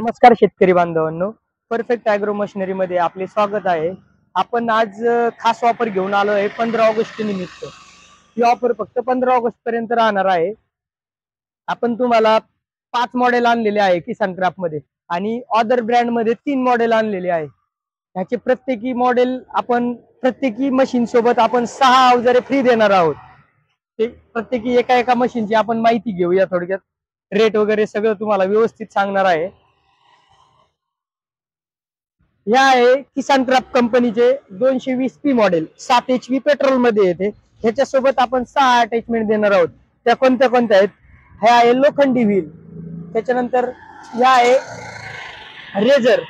नमस्कार शेतकरी बांधवांनो, परफेक्ट ॲग्रो मशिनरी मध्ये आपले स्वागत आहे. आपण आज खास ऑफर घेऊन आलो आहे 15 ऑगस्ट निमित्त. ही ऑफर फक्त 15 ऑगस्ट पर्यंत राहणार आहे. आपण तुम्हाला 5 मॉडेल आणलेले आहे किसान क्राफ्ट मध्ये आणि अदर ब्रँड मध्ये 3 मॉडेल आणलेले आहे. ह्याचे प्रत्येकी मॉडेल आपण प्रत्येकी मशीन सोबत आपण 6 अवजारे फ्री देणार आहोत. ते प्रत्येकी एका एका मशीनची आपण माहिती घेऊया, थोडक्यात रेट वगैरे सगळं तुम्हाला व्यवस्थित सांगणार आहे. या आहे किसान क्राफ्ट कंपनीचे 220P मॉडेल 7 HP पेट्रोल मध्ये येते. ह्याच्यासोबत आपण 6 अटॅचमेंट देणार आहोत. त्या कोणत्या कोणत्या आहेत? ह्या आहे लोखंडी व्हील, त्याच्यानंतर या आहे रेझर,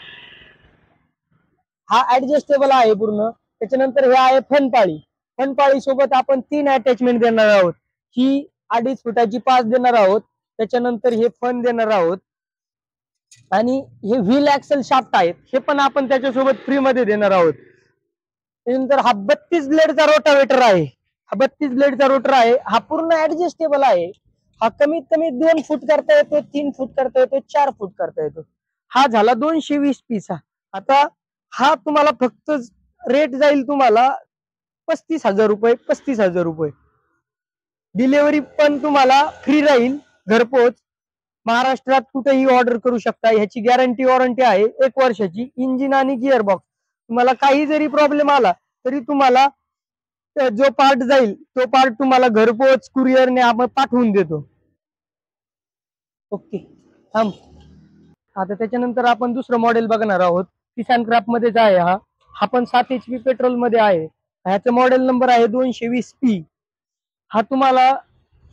हा ऍडजस्टेबल आहे पूर्ण. त्याच्यानंतर हे आहे फनपाळी. फनपाळी सोबत आपण 3 अटॅचमेंट देणार आहोत. ही 2.5 फुटाची 5 देणार आहोत. त्याच्यानंतर हे फन देणार आहोत आणि हे व्हील ऍक्सल शाफ्ट आहेत, हे पण आपण त्याच्यासोबत फ्री मध्ये देणार आहोत. त्यानंतर हा 32 ब्लेडचा रोटावेटर आहे. हा 32 ब्लेडचा रोटर आहे. हा पूर्ण ऍडजस्टेबल आहे. हा कमीत कमी 2 फूट करता येतो, 3 फूट करता येतो, 4 फूट करता येतो. हा झाला 220P चा. आता हा तुम्हाला फक्त रेट जाईल तुम्हाला 35,000 रुपये. 35,000 रुपये. डिलिव्हरी पण तुम्हाला फ्री राहील, घरपोच. महाराष्ट्रात कुठेही ऑर्डर करू शकता. ह्याची गॅरंटी वॉरंटी आहे 1 वर्षाची. इंजिन आणि गिअर बॉक्स, तुम्हाला काही जरी प्रॉब्लेम आला तरी तुम्हाला जो पार्ट जाईल तो पार्ट तुम्हाला घरपोच कुरिअरने आपण पाठवून देतो. ओके, थांब. आता त्याच्यानंतर आपण दुसरं मॉडेल बघणार आहोत. किसान क्राफ्ट मध्येच आहे हा. हा पण 7 HP पेट्रोल मध्ये आहे. ह्याचा मॉडेल नंबर आहे 220P. हा तुम्हाला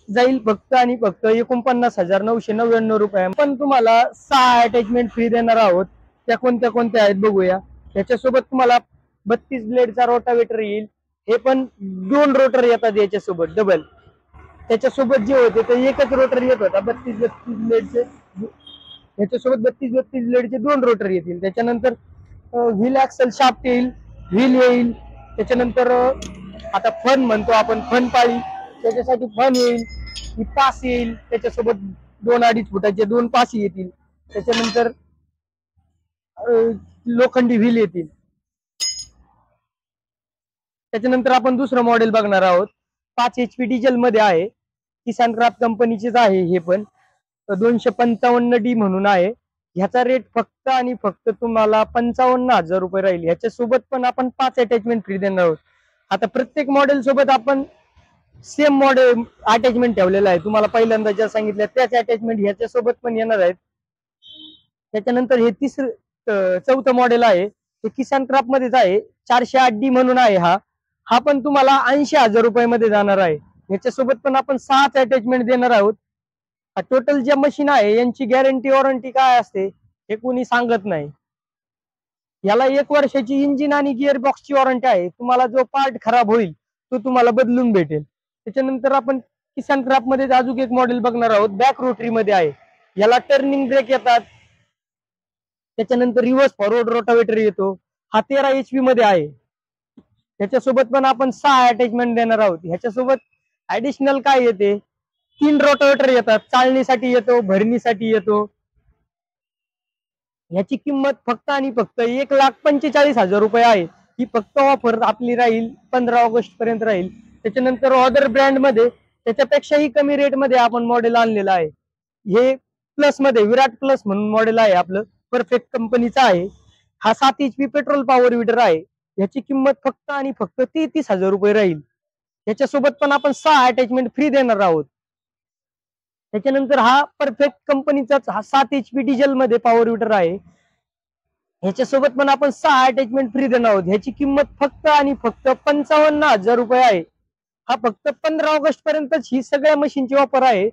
जाईल फक्त आणि फक्त 49,999 रुपये. पण तुम्हाला 6 अटॅचमेंट फ्री देणार आहोत. त्या कोणत्या कोणत्या आहेत बघूया. त्याच्यासोबत तुम्हाला 32 ब्लेडचा रोटावेटर येईल. हे पण 2 रोटर येतात याच्यासोबत डबल. त्याच्यासोबत जे होते ते एकच रोटर येत होता 32 ब्लेडचे. याच्यासोबत 32 ब्लेडचे 2 रोटर येतील. त्याच्यानंतर व्हील ऍक्सल शाफ्ट येईल, व्हील येईल. त्याच्यानंतर आता फन म्हणतो आपण, फन पाळी, त्याच्यासाठी फन येईल, ही पास येईल. त्याच्यासोबत 2-2.5 फुटाचे 2 पास येतील. त्याच्यानंतर लोखंडी व्हील येतील. त्याच्यानंतर आपण दुसरं मॉडेल बघणार आहोत. 5 HP डिझेल मध्ये आहे. किसान क्राफ्ट कंपनीचेच आहे. हे पण 255D म्हणून आहे. ह्याचा रेट फक्त आणि फक्त तुम्हाला 55,000 रुपये राहील. ह्याच्यासोबत पण आपण 5 अटॅचमेंट फ्री देणार आहोत. आता प्रत्येक मॉडेल सोबत आपण सेम मॉडेल अटॅचमेंट ठेवलेला आहे. तुम्हाला पहिल्यांदा ज्या सांगितल्या त्याच अटॅचमेंट ह्याच्यासोबत पण येणार आहेत. त्याच्यानंतर हे चौथं मॉडेल आहे. हे किसान क्राफ्ट मध्येच आहे. 408D म्हणून आहे. हा पण तुम्हाला 80,000 रुपयामध्ये जाणार आहे. ह्याच्यासोबत पण आपण 6 अटॅचमेंट देणार आहोत. टोटल ज्या मशीन आहे यांची गॅरंटी वॉरंटी काय असते हे कोणी सांगत नाही. याला 1 वर्षाची इंजिन आणि गिअर बॉक्सची वॉरंटी आहे. तुम्हाला जो पार्ट खराब होईल तो तुम्हाला बदलून भेटेल. त्याच्यानंतर आपण किसान क्राफ्ट मध्ये अजून एक मॉडेल बघणार आहोत. बॅक रोटरी मध्ये आहे. याला टर्निंग ब्रेक येतात. त्याच्यानंतर रिव्हर्स फॉरवर्ड रोटावेटर येतो. हा 13 HP मध्ये आहे. त्याच्यासोबत पण आपण 6 अटॅचमेंट देणार आहोत. ह्याच्यासोबत ऍडिशनल काय येते, 3 रोटावेटर येतात. चालणीसाठी येतो, भरणीसाठी येतो. ह्याची किंमत फक्त आणि फक्त 1,45,000 रुपये आहे. ही फक्त ऑफर आपली राहील 15 ऑगस्ट पर्यंत राहील. त्याच्यानंतर अदर ब्रँड मध्ये त्याच्यापेक्षाही कमी रेट मध्ये आपण मॉडेल आणलेलं आहे. हे प्लस मध्ये विराट प्लस म्हणून मॉडेल आहे आपलं, परफेक्ट कंपनीचा आहे. हा 7 HP पेट्रोल पॉवर विडर आहे. ह्याची किंमत फक्त आणि फक्त 33,000 रुपये राहील. त्याच्यासोबत पण आपण 6 अटॅचमेंट फ्री देणार आहोत. त्याच्यानंतर हा परफेक्ट कंपनीचाच हा 7 HP डिझेल मध्ये पॉवर विडर आहे. ह्याच्यासोबत पण आपण 6 अटॅचमेंट फ्री देणार आहोत. ह्याची किंमत फक्त आणि फक्त 55,000 रुपये आहे. हा फक्त 15 ऑगस्ट पर्यंतच ही सगळ्या मशीनची ऑफर आहे.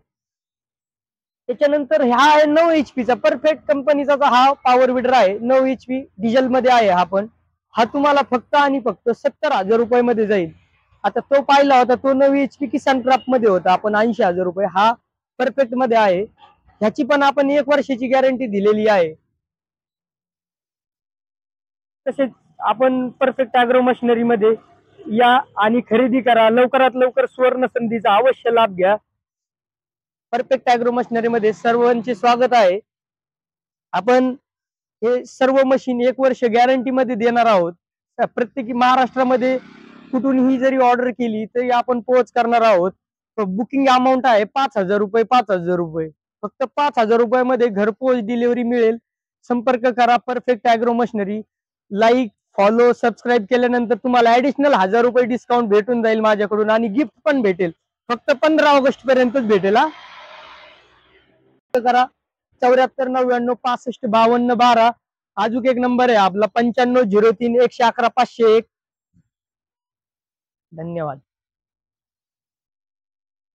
त्याच्यानंतर हा आहे 9 HP चा परफेक्ट कंपनीचा हा पॉवर विडर आहे. 9 HP डिझेल मध्ये आहे. हा तुम्हाला फक्त आणि फक्त 70,000 रुपये मध्ये जाईल. आता तो पाहिला होता तो 9 HP किसान क्राफ्ट मध्ये होता आपण 80,000 रुपये. हा परफेक्ट मध्ये आहे. ह्याची पण आपण 1 वर्षाची गॅरंटी दिलेली आहे. तसेच आपण परफेक्ट ॲग्रो मशिनरी मध्ये या आणि खरेदी करा. लवकरात लवकर सुवर्ण संधीचा अवश्य लाभ घ्या. परफेक्ट ॲग्रो मशिनरी मध्ये सर्वांचे स्वागत आहे. आपण हे सर्व मशीन 1 वर्ष गॅरंटी मध्ये देणार आहोत. प्रत्येकी महाराष्ट्रामध्ये कुठूनही जरी ऑर्डर केली तरी आपण पोच करणार आहोत. बुकिंग अमाऊंट आहे 5,000 रुपये. 5,000 रुपये फक्त 5,000 रुपयामध्ये घरपोच डिलिव्हरी मिळेल. संपर्क करा perfect agro machinery. Like, follow, subscribe केल्यानंतर तुम्हाला ऍडिशनल 1,000 रुपये डिस्काउंट भेटून जाईल माझ्याकडून आणि गिफ्ट पण भेटेल. फक्त 15 ऑगस्ट पर्यंतच भेटेल. करा 74 99 65 52 12. अजून एक नंबर आहे आपला 95 03 111 501. धन्यवाद.